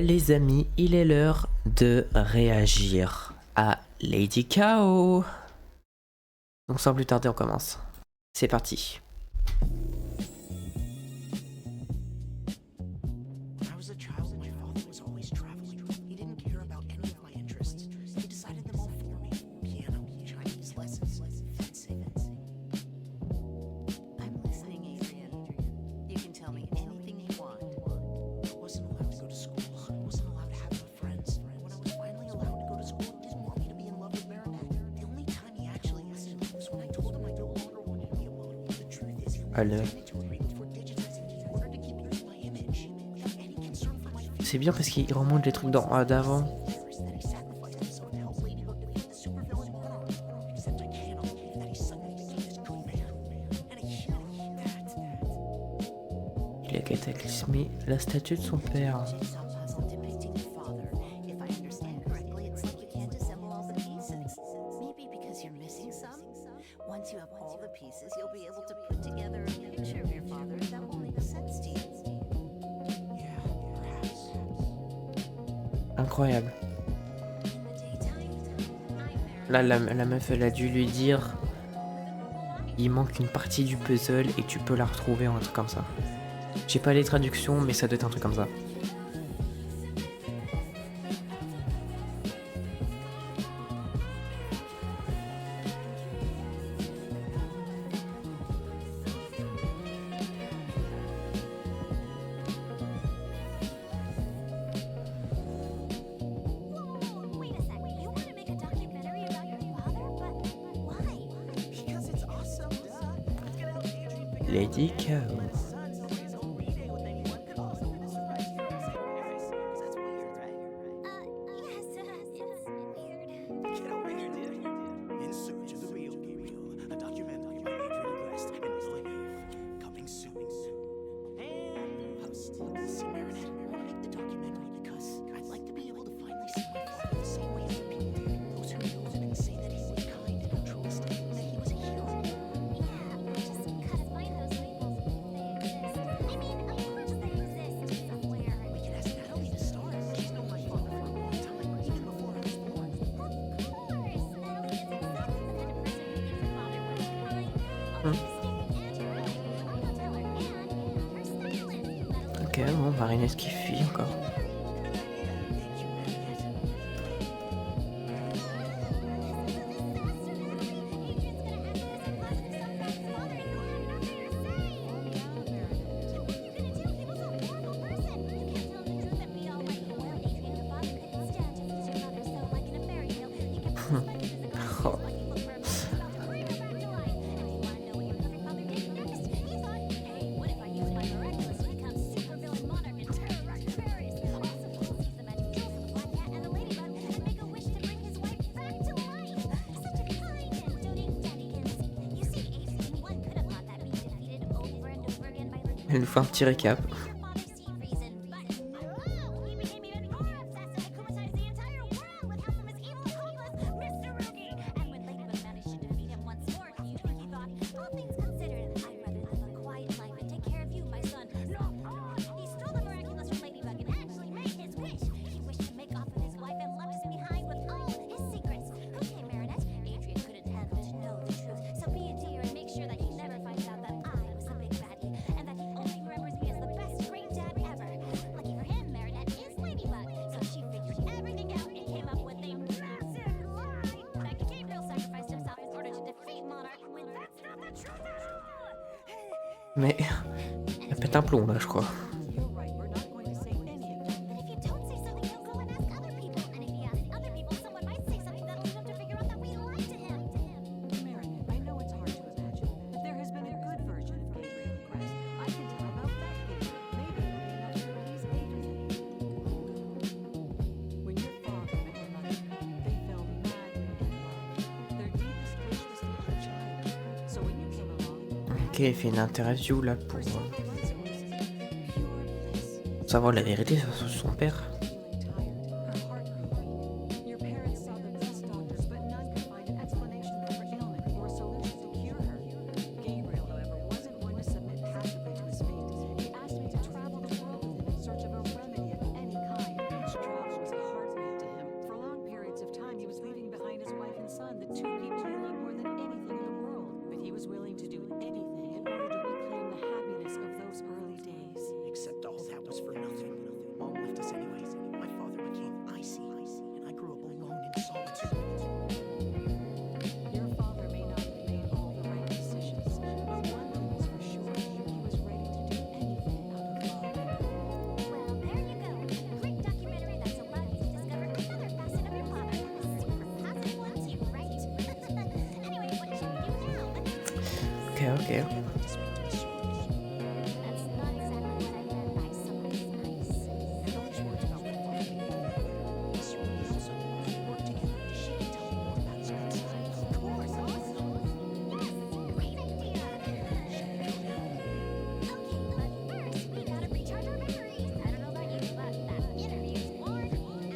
les amis, il est l'heure de réagir à Lady Cow. Donc sans plus tarder, on commence. C'est parti. Allez. C'est bien parce qu'il remonte les trucs d'avant. Il a cataclysmé la statue de son père. Incroyable. Là, la meuf, elle a dû lui dire il manque une partie du puzzle et tu peux la retrouver ou un truc comme ça. J'ai pas les traductions, mais ça doit être un truc comme ça. Lady Cow. Ok, bon, Marinette qui fuit encore. Oh. Elle nous fait un petit récap. Mais elle pète un plomb là, je crois. Ok, il fait une interview là pour savoir la vérité sur son père. ok.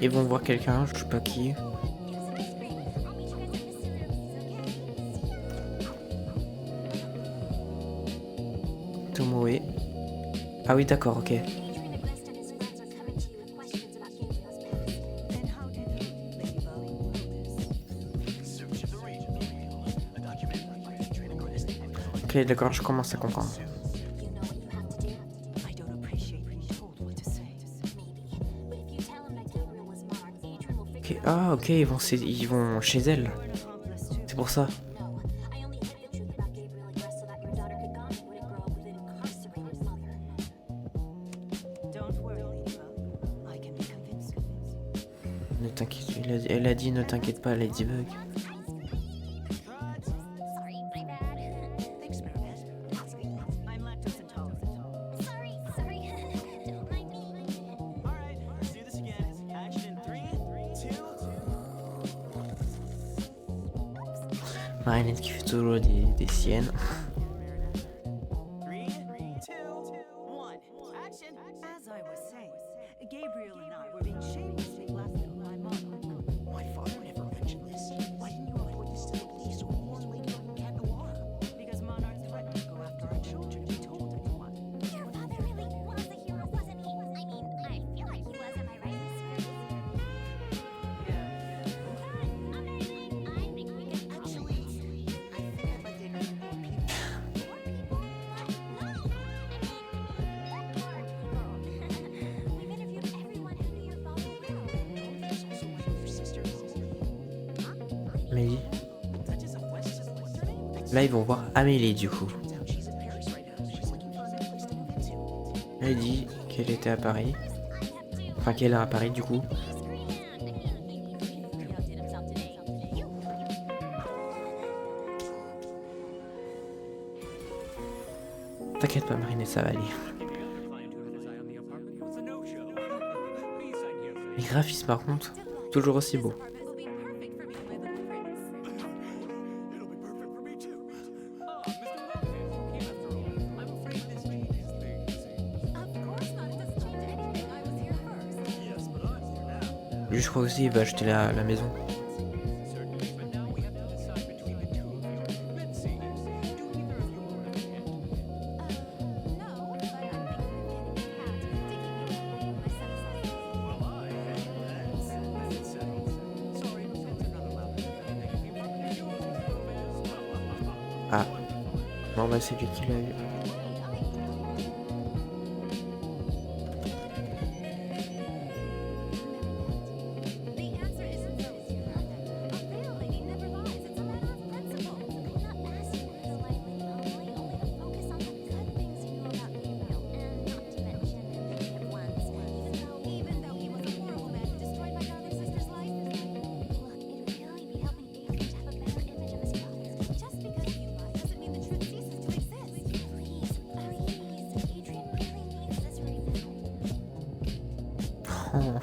Ils vont voir quelqu'un, je sais pas qui. Tomoe. Ah oui, d'accord, ok. Ok, d'accord, je commence à comprendre. Ok, ah ok, ils vont chez elle. C'est pour ça. Ne t'inquiète, elle a dit ne t'inquiète pas, Ladybug. Marinette qui fait toujours des siennes. As I was saying, Gabriel and I were being shamelessly blackmailed by Monarch. My father never mentioned this. Why didn't you report this to the police or warn Lady Luck and Cat Noir? Because Monarch threatened to go after our children if we told anyone. Your father really was a hero, wasn't he? I mean, I feel like he was, am I right, Miss Amazing! I think we could actually... I figured like they need more people. More people? No! I mean, we've interviewed everyone who knew your father well. There's also my older sister. Amélie. Duchess of Westchester, what's her name? Là, ils vont voir Amélie du coup. Turns out she's in Paris right now. She's looking for a new place to move into. Elle dit qu'elle était à Paris. Enfin, qu'elle est à Paris du coup. T'inquiète pas, Marinette, ça va aller. Les graphismes, par contre, toujours aussi beaux. Lui, je crois aussi, il va acheter la maison. Ah. Bon, bah, c'est lui qui l'a eu. Oh.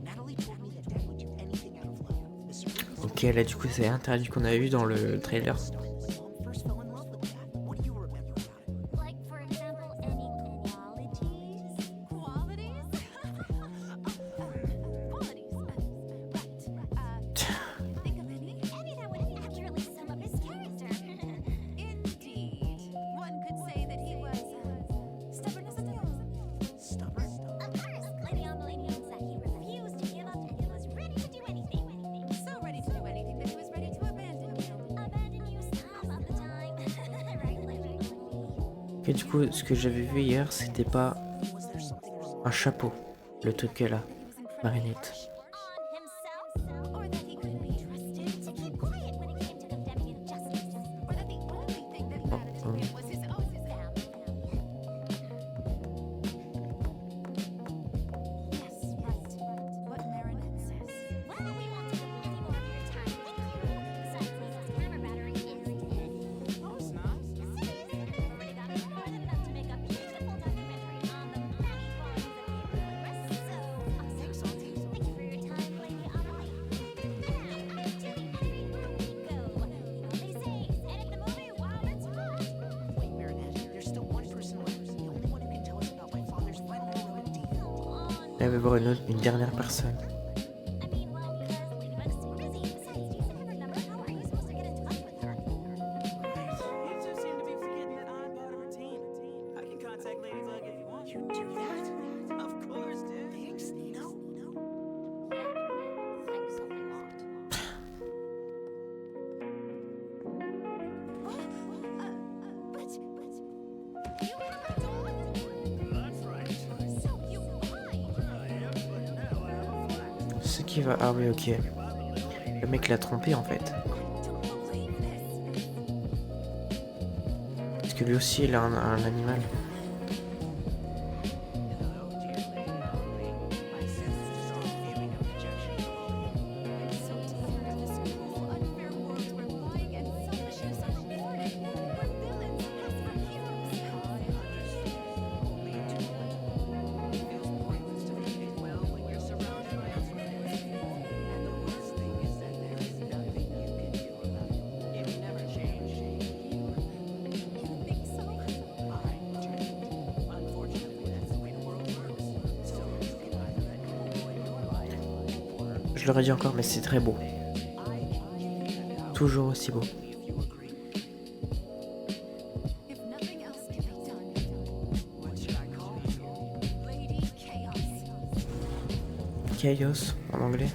Natalie told me that Dad would do anything out of love. This is Ok, là, du coup, c'est interdit qu'on a vu dans le trailer. when Mom first fell in love with Dad. What do you remember about it? Like, for example, any qualities? Qualities? Qualities. Right. Think of any? Any that would accurately sum up his character. Indeed. One could say that he was stubborn as a nail. Stubborn? Of course, Lady Amelie knows that he refused to give up and he was ready to do anything. So ready to do anything that he was ready to abandon you. Abandon you some of the time. Right, Lady? Et du coup, ce que j'avais vu hier, c'était pas Was there something wrong? un chapeau, le truc qu'elle a, Marinette. On himself? Or that he couldn't be trusted to keep quiet when it came to condemning injustice? Or that the only thing that mattered to him was his own family. Yes, right. What Marinette says. Well, we won't take up any more of your time. Thank you. Besides, Lisa's camera battery is dead. Elle va voir une dernière personne. I mean, well, because Ladybug's super busy. Besides, do you have her number? How are you supposed to get in touch with her? You two seem to be forgetting that I'm part of her team. I can contact Ladybug if you want. You do that? Of course, dude. Thanks, Nino. Thanks a lot. But you have a dog? That's right. So you lied. Ce qui va. Ah oui, ok. Le mec l'a trompé en fait. Don't believe this. Parce que lui aussi il a un animal. Hello, dear Ladybug. I sense a strong feeling of rejection. I'm so tired of this cruel, unfair world where lying and selfishness are rewarded, where villains pass for heroes. Only too much. It feels pointless to behave well when you're surrounded by alternatives. And the worst thing is that there is nothing you can do about it. It will never change. You think so? I change. Unfortunately, that's the way the world works. So you can either let go in your life, or Je l'aurais dit encore, mais c'est très beau. I can give you that power Toujours aussi beau. if you agree. If nothing else can be done, What should I call you? Lady Chaos. Chaos en anglais.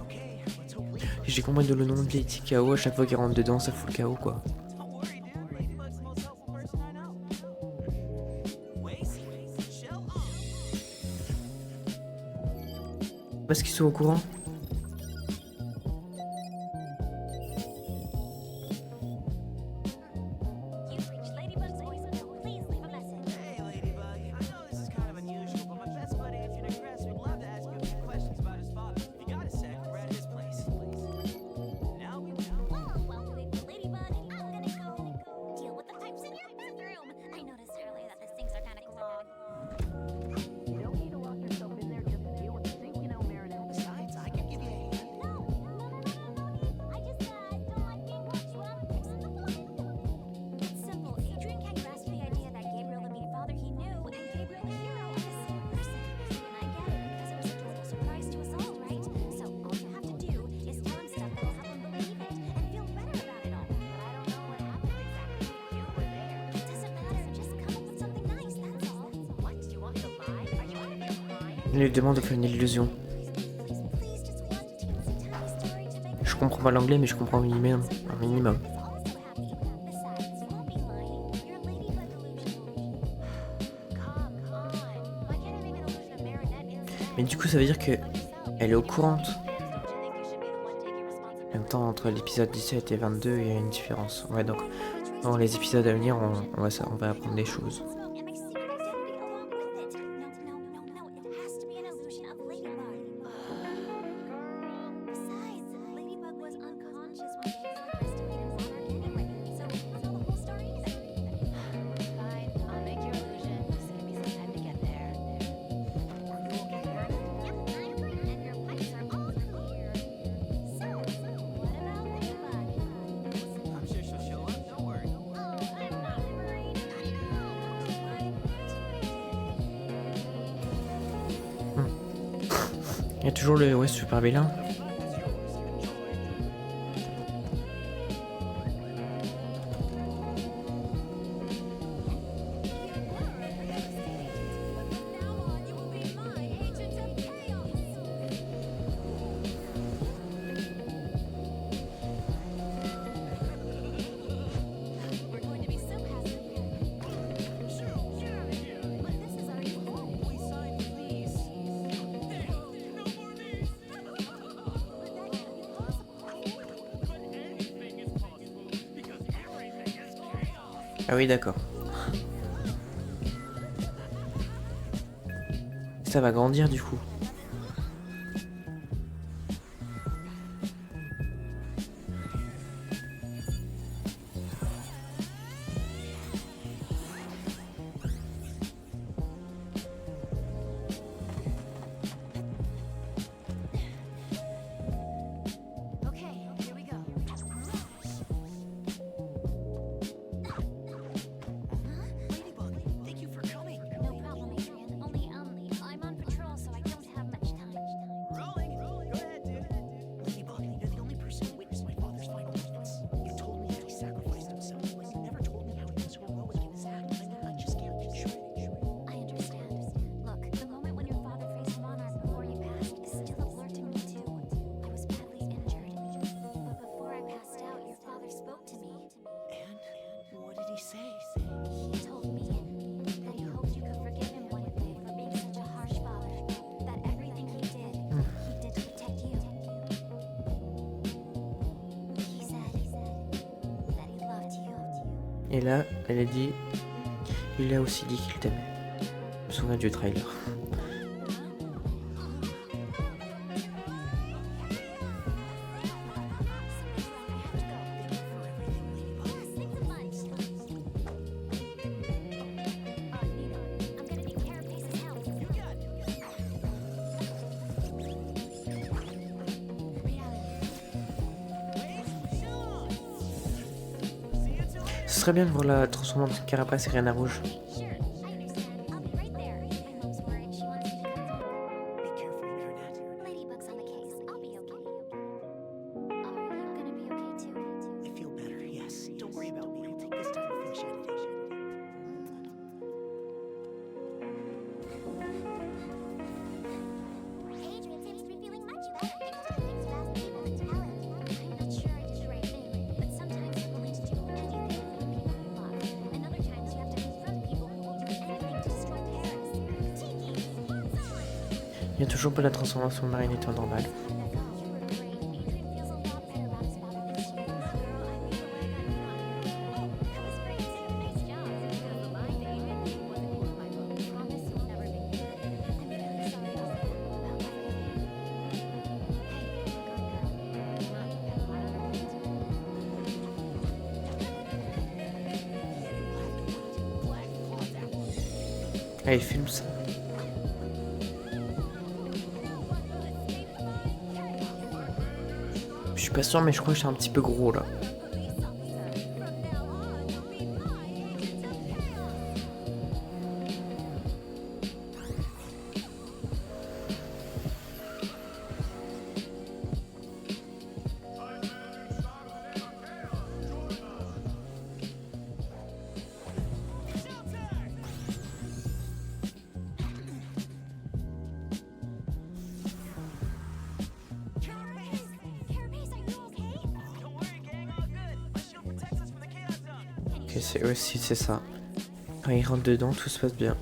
Okay, let's hope Ladybug. J'ai compris de le nom de Lady Chaos, à chaque fois qu'il rentre dedans, ça fout le chaos quoi. Don't worry, dude. Ladybug's the most helpful person I know. Waste, shell on. Parce qu'ils sont au courant. You've reached Ladybug's voicemail. Please leave a message. Hey, Ladybug. I know this is kind of unusual, but my best buddy Agent Ingress would love to ask you a few questions about his father. If you got a sec, we're at his place. Now we Oh, well, Ladybug, I'm gonna go deal with the pipes in your bathroom. I noticed earlier that the sinks are kind of clogged. You don't need to lock yourself in there just to deal with the sink, you know, Marinette. Besides, I can give you a hand. No need. I just don't like being watched while I'm fixing the plumbing. It's simple. Adrian can't grasp the idea that Gabriel, the mean father he knew, and Gabriel, the hero, are the same person. And I get it because it was a total surprise to us all, right? So all you have to do is tell him stuff that will help him believe it and feel better about it all. But I don't know what happened exactly. You were there. It doesn't matter. Just come up with something nice. That's all. What? Do you want me to lie? Are you out of your mind? Il lui demande de faire une illusion. Please, just one teensy tiny story to make Je comprends pas l'anglais, mais je comprends un minimum. Un minimum. is also happy. Besides, you won't be lying. You're a ladybug illusion. Come on. Why can't I make an illusion of Marinette instead? Mais du coup, ça veut dire que elle est au courant. Don't you think you should be the one taking responsibility? En même temps, entre l'épisode 17 et 22, il y a une différence. Ouais, donc dans les épisodes à venir, on va apprendre des choses. And my secret identity along with it. No. It has to be an illusion of Ladybug. Besides, Ladybug was unconscious when Gabriel aggressed to meet his honor anyway. So that's not the whole story either. Fine, I'll make your illusion. Just give me some time to get there. Are you okay, Marinette? Yep, I'm great. And your pipes are all clear. So, what about Ladybug? I'm sure she'll show up. Don't worry. Oh, I'm not worried. Il y a toujours le super vilain. Now on, you will be my agent of chaos. We're going to be so passive. But this is our new home. We signed the lease. No more lease. But that can't be possible. But anything is possible because everything is chaos. Ah oui, d'accord. Ça va grandir du coup. he say? He told me that he hoped you could forgive him one day for being such a harsh father. That everything he did to protect you. He said that he loved you. Et là, elle a dit, il a aussi dit qu'il t'aimait. Je me souviens du trailer. Ce serait bien de voir la transformation de Carapace et Reine Rouge. Sure, I understand. I'll be right there. My mom's worried. She wants me to come talk. Be careful, Marinette. Ladybug's on the case. I'll be okay. Are you gonna be okay too? I feel better, yes. Don't worry about me. I'll take this time to finish editing. Adrian seems to be feeling much better. Thanks to ask people to tell him. I'm not sure I did the right thing, but sometimes you're willing to do anything for the people you love. And other times you have to confront people who will do anything to destroy Paris. Tiki, what's on? Il y a toujours pas la transformation de Marinette en normal. You were great. Adrian feels a lot better about his father this year. Oh, that was great too. Nice job. Because the line to Adrian wasn't one of my books. Promise you'll never make it. I'm really sorry about everything. Hey, good girl. Not a lot on her plate. Allez, filme ça. Je suis pas sûr, mais je crois que je suis un petit peu gros là. Carapace, are you okay? Don't worry, gang, all good. My shield protects us from the chaos zone. Ok, c'est aussi, c'est ça. Quand il rentre dedans, tout se passe bien.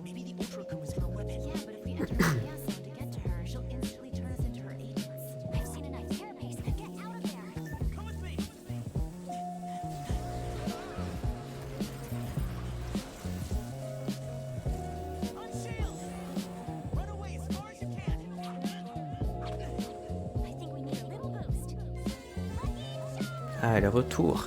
Maybe the Ultra Coup is her weapon. Yeah, but if we enter the chaos zone to get to her, she'll instantly turn us into her agents. I've seen enough. Carapace, get out of there. Come with me. Unshield. Run away as far as you can. I think we need a little boost. Ah, le retour.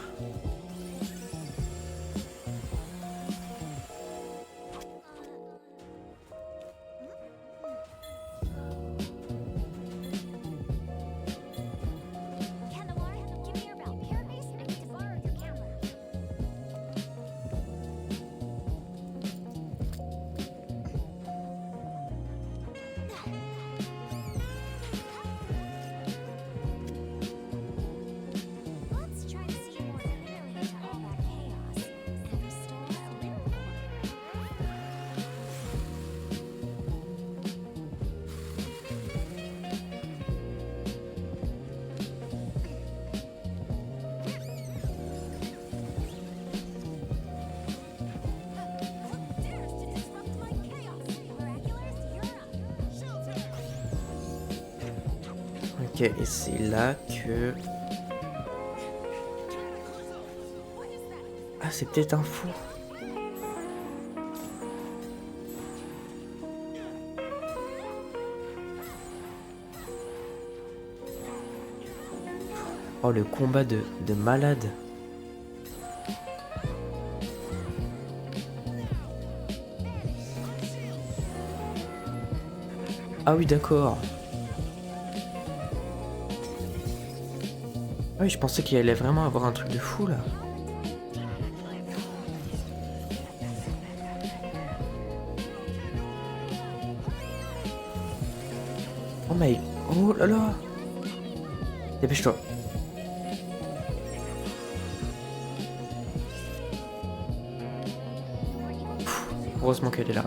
Candelora, give me your belt. Carapace, I need to borrow your camera. Let's try to see more clearly into all that chaos and restore a little order. Who dares to disrupt my chaos? Miraculous, you're up. Ok, et c'est là que... Ah, c'est peut-être un fou. Oh, le combat de malade. Ah oui, d'accord. Ah oui, je pensais qu'il allait vraiment avoir un truc de fou là. Oh my... Oh là là. Dépêche-toi. Pff, heureusement qu'elle est là.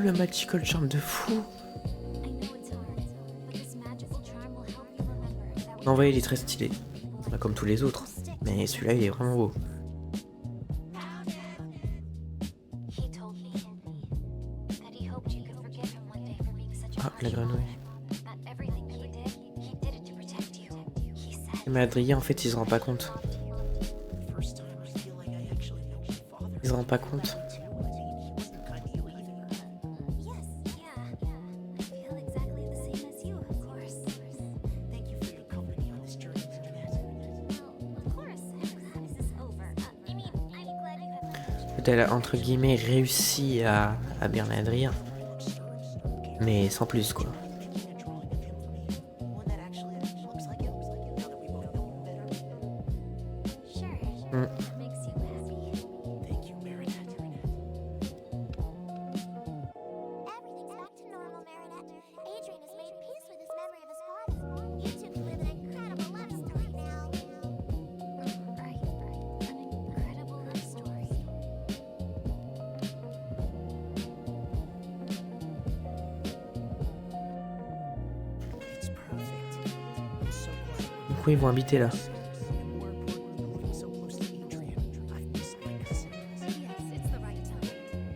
le magical charm de fou. I know it's hard, but this magical charm will help you remember that En vrai, il est très stylé. Bah, comme tous les autres. Mais celui-là, il est vraiment beau. he told me that he hoped you could forgive him one day for being such a Ah, la grenouille. That everything he did it to protect you. He said Mais Adrien, en fait, il se rend pas compte. First time I feel like I actually know my father. Il se rend pas compte. Too. I mean, he wasn't kind to you either. yes, yeah. I feel exactly the same as you, of course. Thank you for your company on this journey, Marinette. Well, of course, I'm glad this is over. I mean, I'm glad you have managed. Peut-être elle a, entre guillemets, réussi à berner Adrien. Mais sans plus, quoi. Making a drawing of him for me. One that actually looks like him. Now that we both know him better. Sure, that makes you happy. Thank you, Marinette. Everything's back to normal, Marinette. Adrian has made peace with his memory of his father. You two can live an incredible love story now. Right, an incredible love story. It's perfect. I'm so glad Du coup, ils vont habiter là. and more importantly, living so close to Adrian. I've missed my cousin. Yes, it's the right time.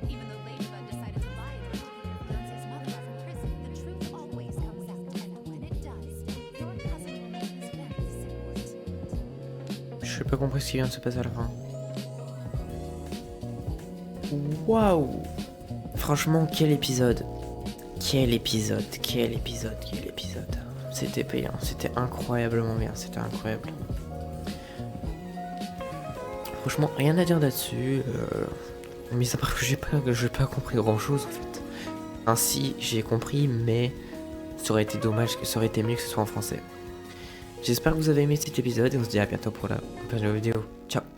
Even though Ladybug decided to lie in order to keep her fiance's mother out from prison, the truth always comes out. And when it does, your cousin will make his very disappointed. Je n'ai pas compris ce qui vient de se passer à la fin. Waouh! Franchement, quel épisode! Quel épisode! Quel épisode! Quel épisode! C'était payant, c'était incroyablement bien, c'était incroyable. Franchement, rien à dire là-dessus. Mais à part que j'ai pas compris grand-chose en fait. Ainsi, j'ai compris, mais ça aurait été dommage, ça aurait été mieux que ce soit en français. J'espère que vous avez aimé cet épisode et on se dit à bientôt pour la prochaine vidéo. Ciao!